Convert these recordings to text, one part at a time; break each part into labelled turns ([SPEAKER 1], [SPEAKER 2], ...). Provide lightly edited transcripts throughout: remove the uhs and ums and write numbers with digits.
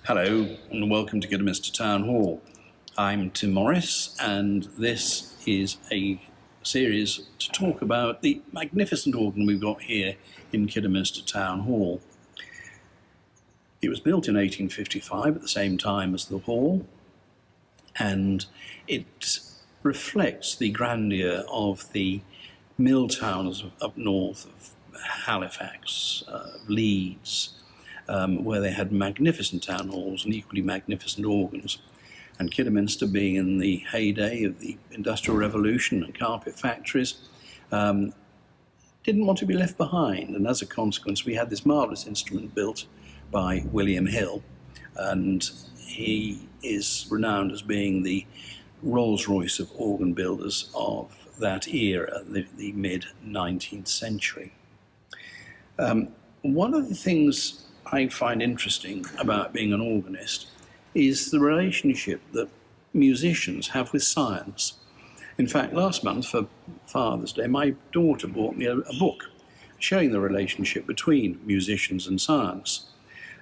[SPEAKER 1] Hello and welcome to Kidderminster Town Hall. I'm Tim Morris and this is a series to talk about the magnificent organ we've got here in Kidderminster Town Hall. It was built in 1855 at the same time as the hall, and it reflects the grandeur of the mill towns up north of Halifax, Leeds, where they had magnificent town halls and equally magnificent organs. And Kidderminster, being in the heyday of the Industrial Revolution and carpet factories, didn't want to be left behind. And as a consequence, we had this marvellous instrument built by William Hill, and he is renowned as being the Rolls-Royce of organ builders of that era, the mid-19th century. One of the things I find interesting about being an organist is the relationship that musicians have with science. In fact, last month for Father's Day, my daughter bought me a book showing the relationship between musicians and science.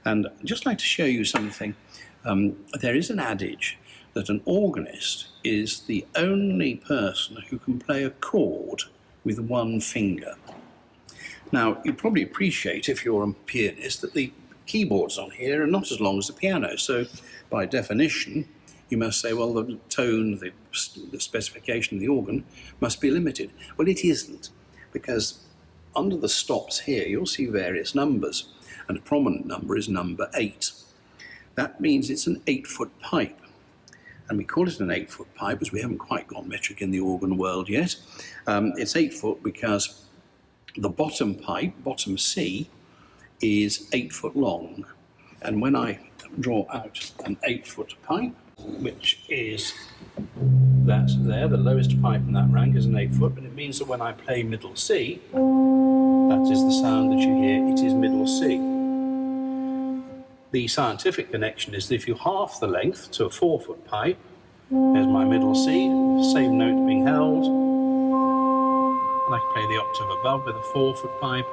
[SPEAKER 1] And I'd just like to show you something. There is an adage that an organist is the only person who can play a chord with one finger. Now, you probably appreciate, if you're a pianist, that the keyboards on here are not as long as the piano. So, by definition, you must say, well, the tone, the specification of the organ must be limited. Well, it isn't, because under the stops here, you'll see various numbers, and a prominent number is number 8. That means it's an 8-foot pipe. And we call it an 8-foot pipe as we haven't quite got metric in the organ world yet. It's 8 foot because the bottom pipe, bottom C, is 8 foot long. And when I draw out an 8-foot pipe, which is that there, the lowest pipe in that rank is an 8 foot, but it means that when I play middle C, that is the sound that you hear, it is middle C. The scientific connection is that if you half the length to a 4-foot pipe, there's my middle C, the same note being held, and I can play the octave above with a 4-foot pipe,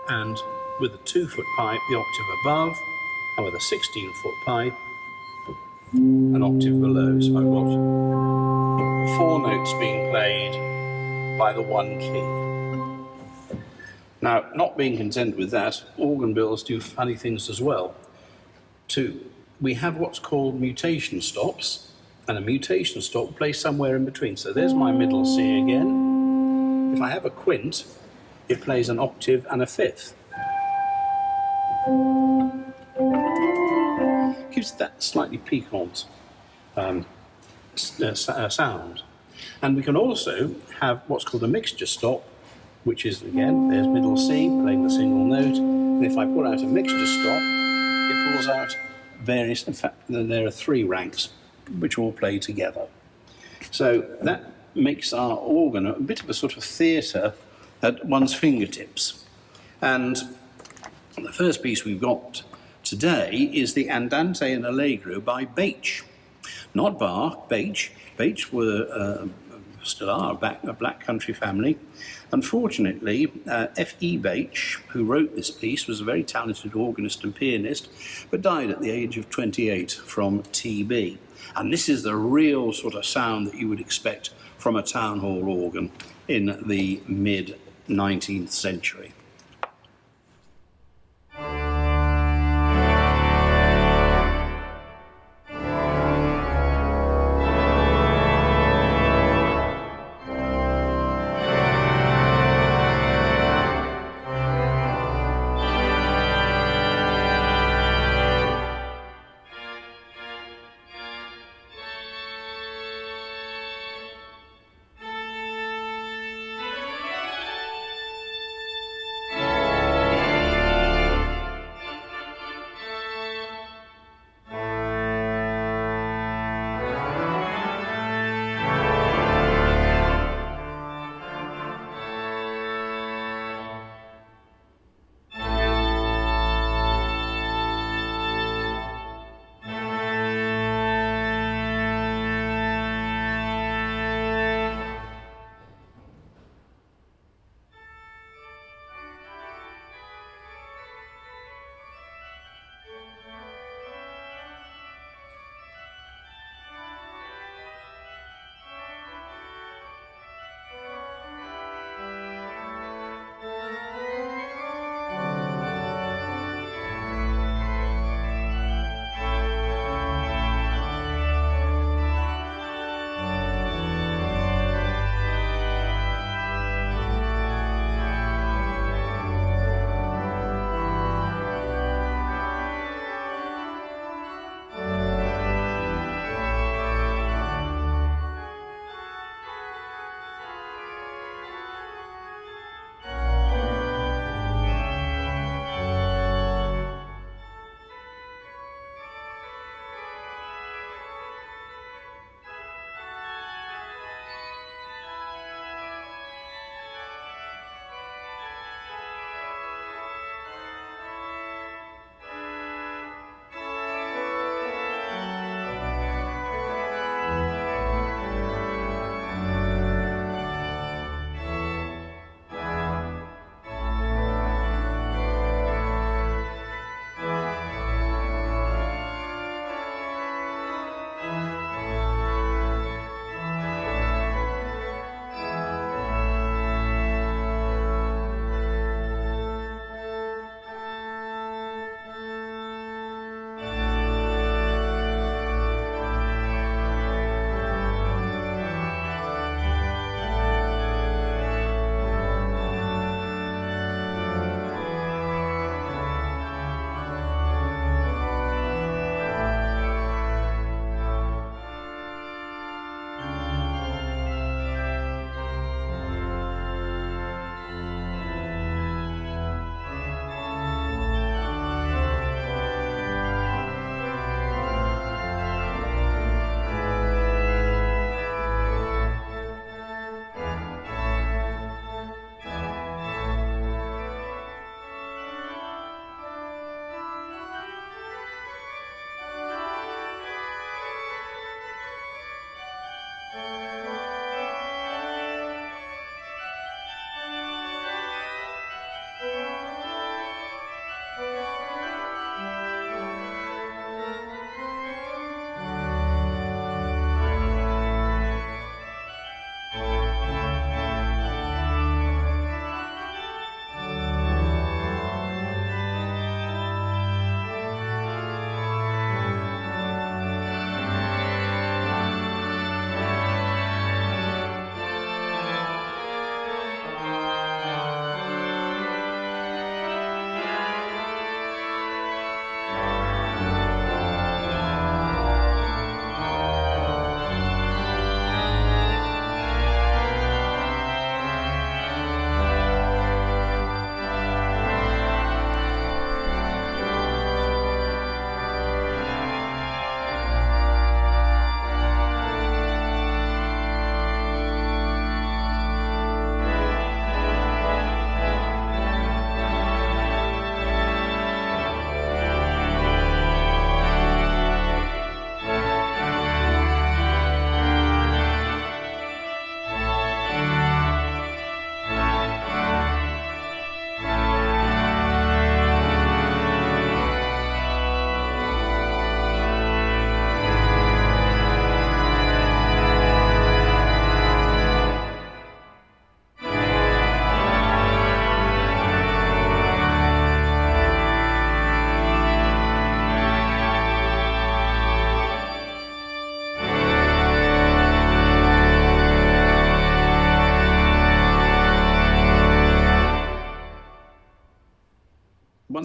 [SPEAKER 1] and with a 2-foot pipe, the octave above, and with a 16-foot pipe, an octave below. So I've got 4 notes being played by the one key. Now, not being content with that, organ builders do funny things as well. We have what's called mutation stops, and a mutation stop plays somewhere in between. So there's my middle C again. If I have a quint, it plays an octave and a 5th. Gives that slightly piquant sound. And we can also have what's called a mixture stop, which is, again, there's middle C, playing the single note. And if I pull out a mixture stop, it pulls out various, in fact, there are 3 ranks which all play together. So that makes our organ a bit of a sort of theatre at one's fingertips. And the first piece we've got today is the Andante and Allegro by Bach. Not Bach, Bach. Bach were, still are, a black country family. Unfortunately, F.E. Bach, who wrote this piece, was a very talented organist and pianist, but died at the age of 28 from TB. And this is the real sort of sound that you would expect from a town hall organ in the mid-19th century.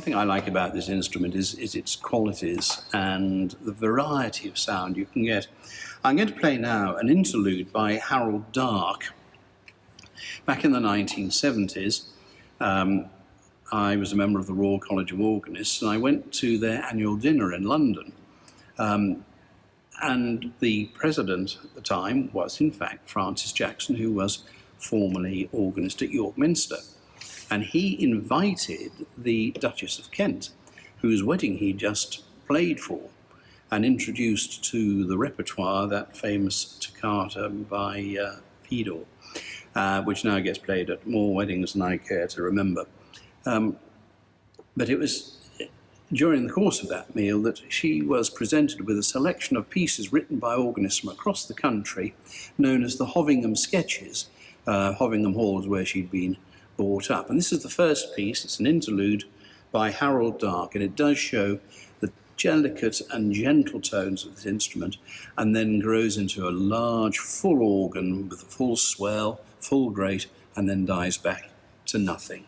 [SPEAKER 1] thing I like about this instrument is its qualities and the variety of sound you can get. I'm going to play now an interlude by Harold Dark. Back in the 1970s, I was a member of the Royal College of Organists, and I went to their annual dinner in London. And the president at the time was, in fact, Francis Jackson, who was formerly organist at York Minster. And he invited the Duchess of Kent, whose wedding he just played for, and introduced to the repertoire that famous toccata by Fedor, which now gets played at more weddings than I care to remember. But it was during the course of that meal that she was presented with a selection of pieces written by organists from across the country, known as the Hovingham Sketches. Hovingham Hall is where she'd been brought up. And this is the first piece. It's an interlude by Harold Dark, and it does show the delicate and gentle tones of this instrument, and then grows into a large full organ with a full swell, full grate, and then dies back to nothing.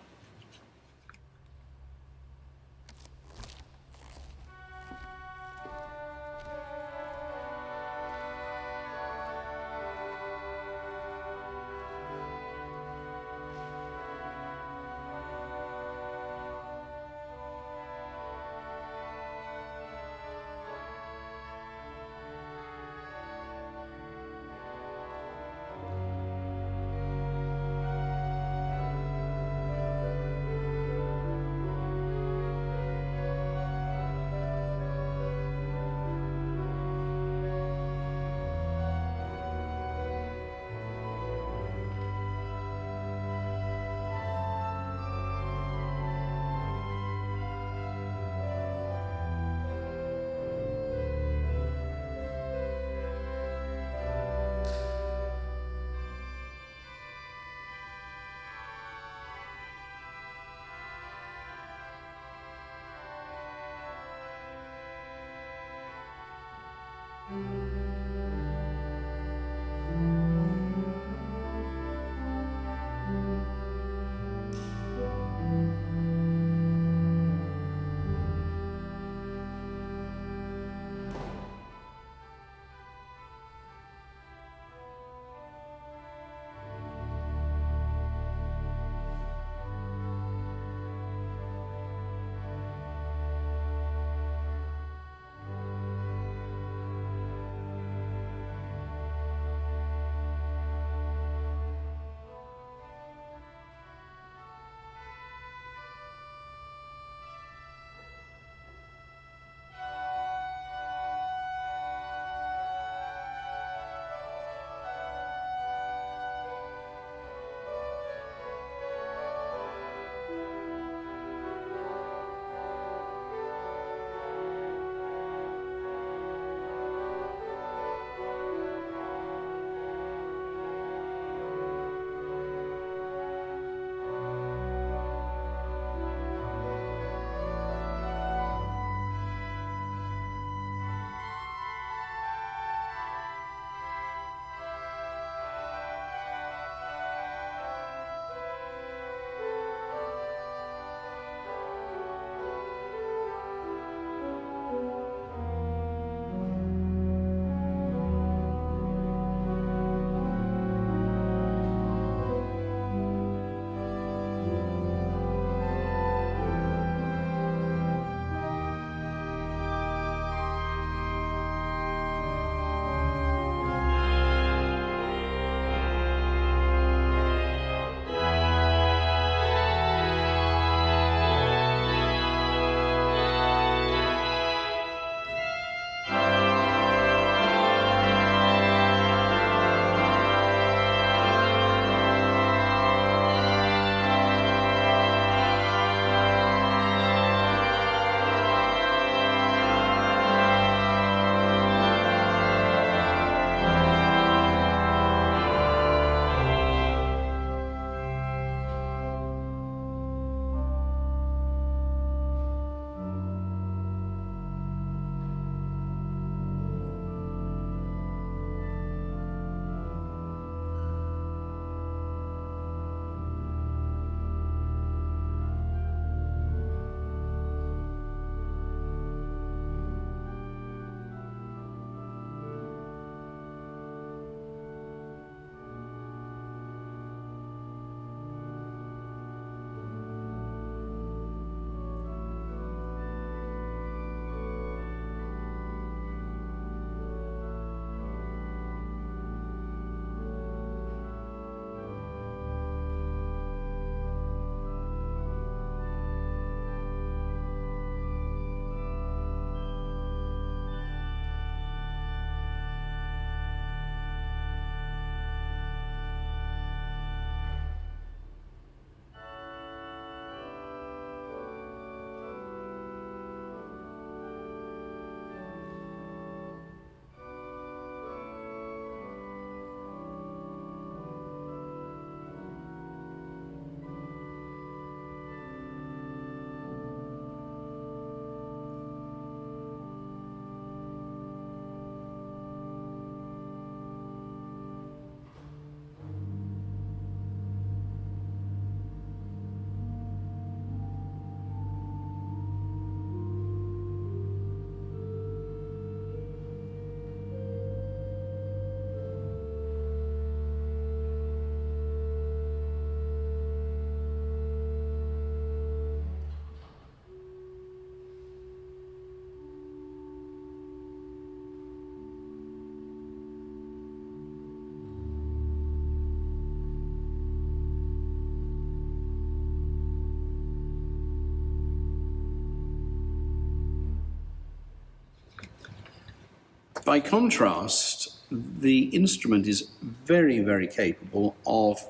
[SPEAKER 1] By contrast, the instrument is very, very capable of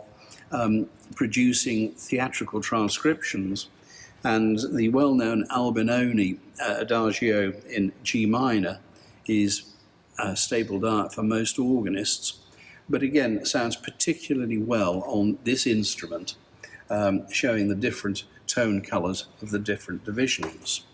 [SPEAKER 1] producing theatrical transcriptions, and the well-known Albinoni Adagio in G minor is a staple diet for most organists, but again sounds particularly well on this instrument, showing the different tone colours of the different divisions.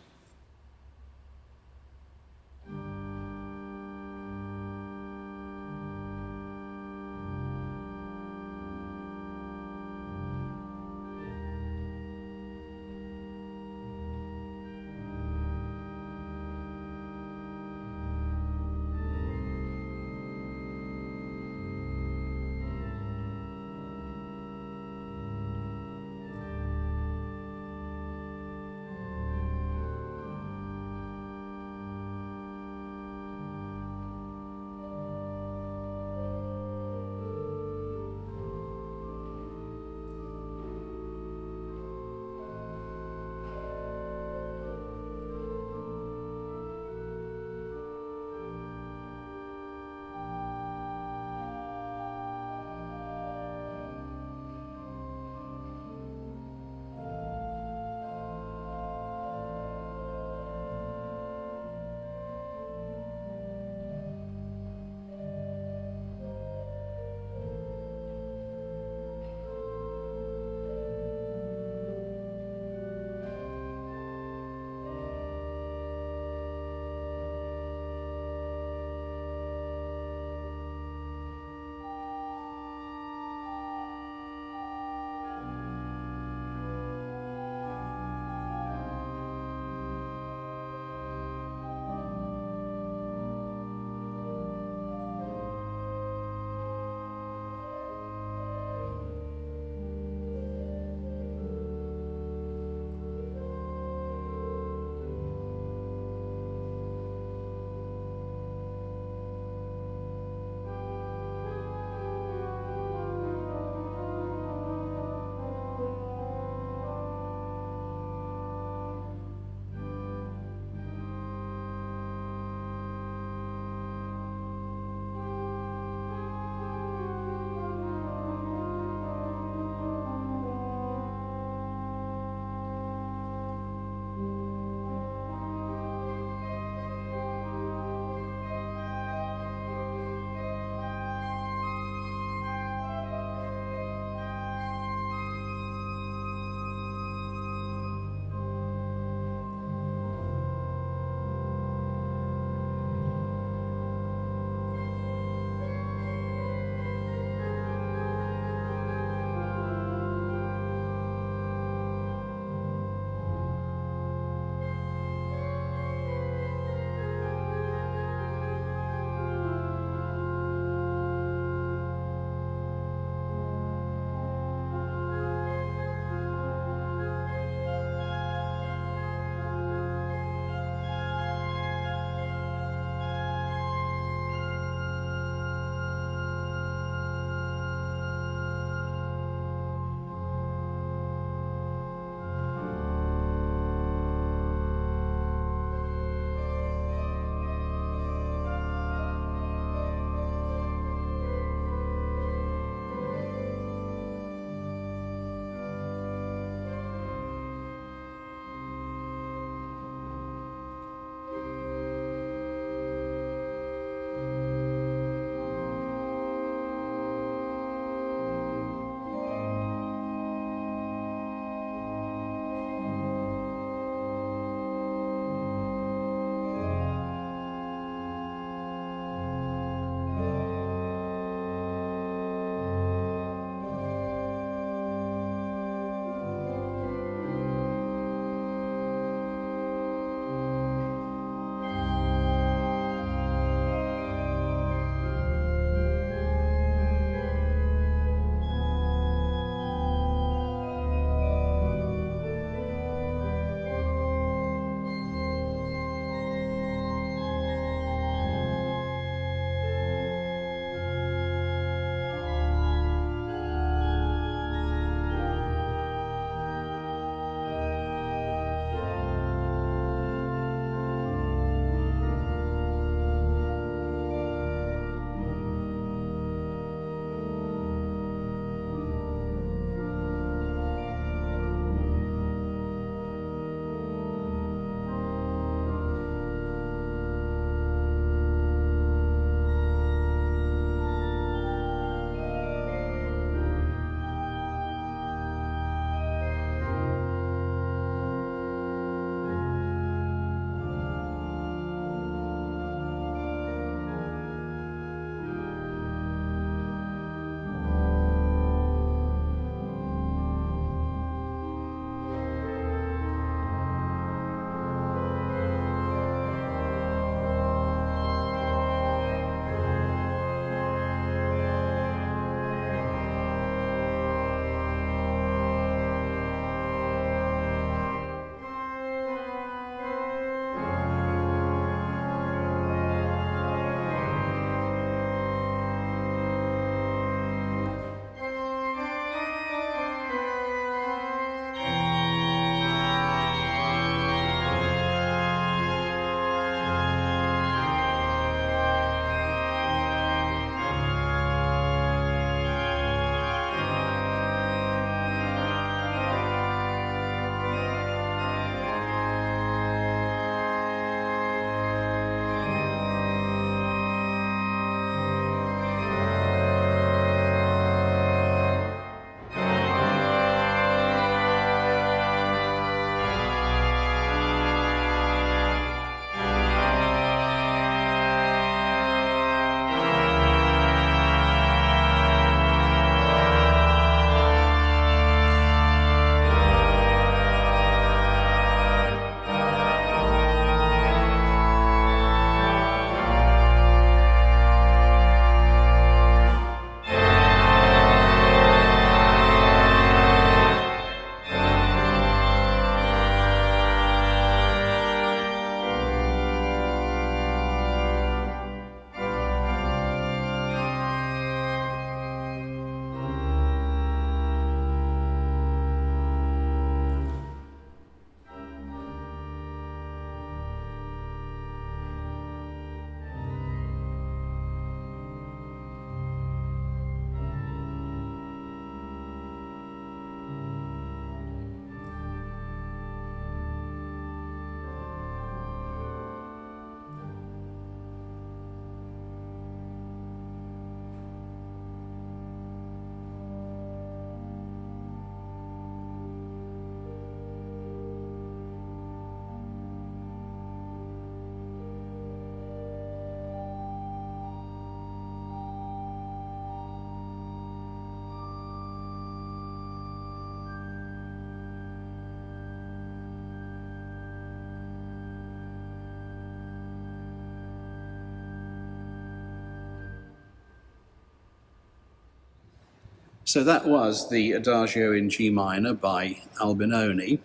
[SPEAKER 1] So that was the Adagio in G minor by Albinoni.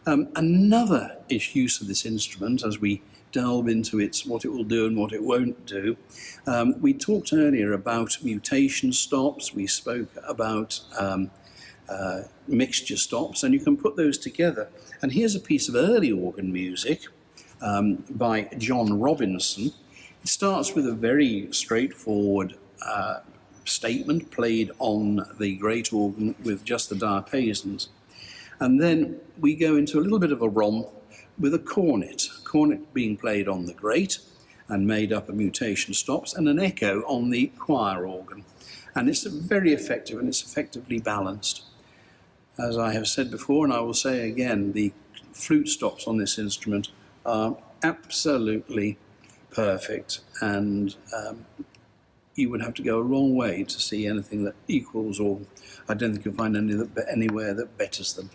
[SPEAKER 1] Another use of this instrument, as we delve into what it will do and what it won't do, we talked earlier about mutation stops. We spoke about mixture stops, and you can put those together. And here's a piece of early organ music by John Robinson. It starts with a very straightforward statement played on the great organ with just the diapasons. And then we go into a little bit of a romp with a cornet being played on the great and made up of mutation stops, and an echo on the choir organ. And it's very effective, and it's effectively balanced. As I have said before, and I will say again, the flute stops on this instrument are absolutely perfect, and you would have to go a long way to see anything that equals, or I don't think you'll find anywhere that betters them.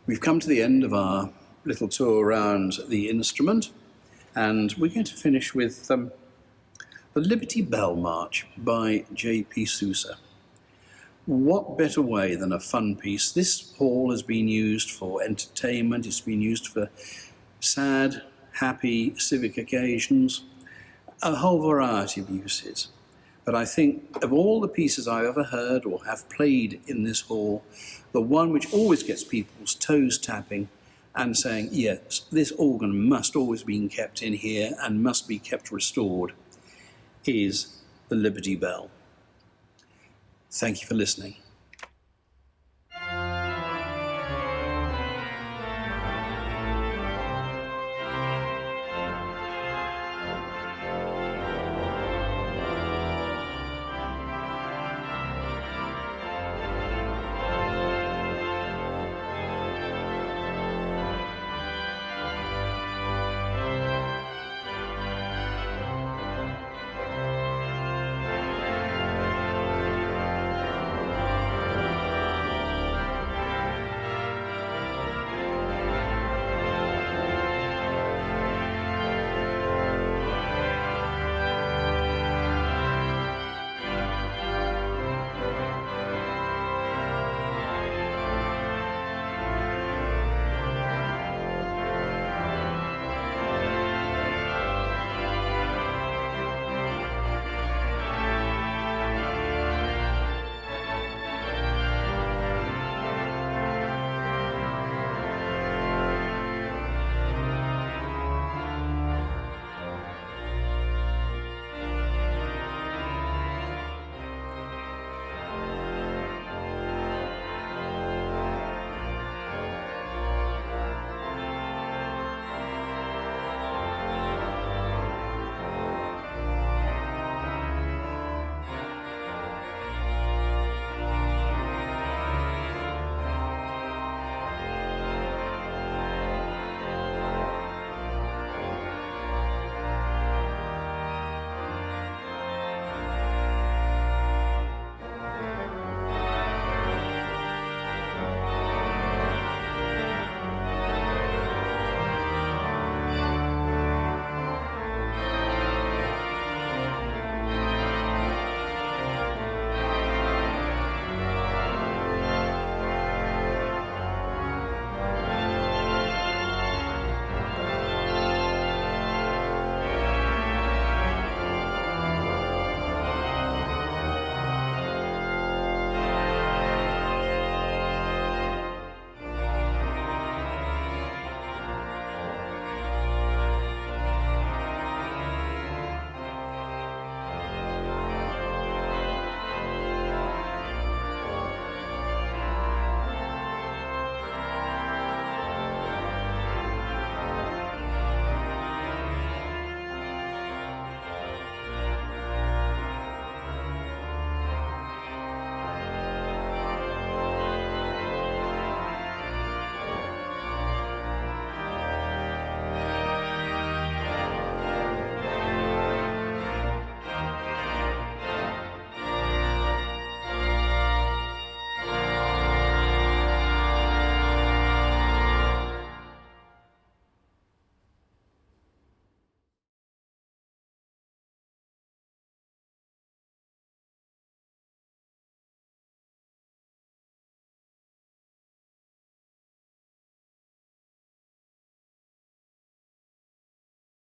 [SPEAKER 1] We've come to the end of our little tour around the instrument, and we're going to finish with the Liberty Bell March by J.P. Sousa. What better way than a fun piece? This hall has been used for entertainment, it's been used for sad, happy civic occasions, a whole variety of uses. But I think of all the pieces I've ever heard or have played in this hall, the one which always gets people's toes tapping and saying, yes, this organ must always be kept in here and must be kept restored, is the Liberty Bell. Thank you for listening.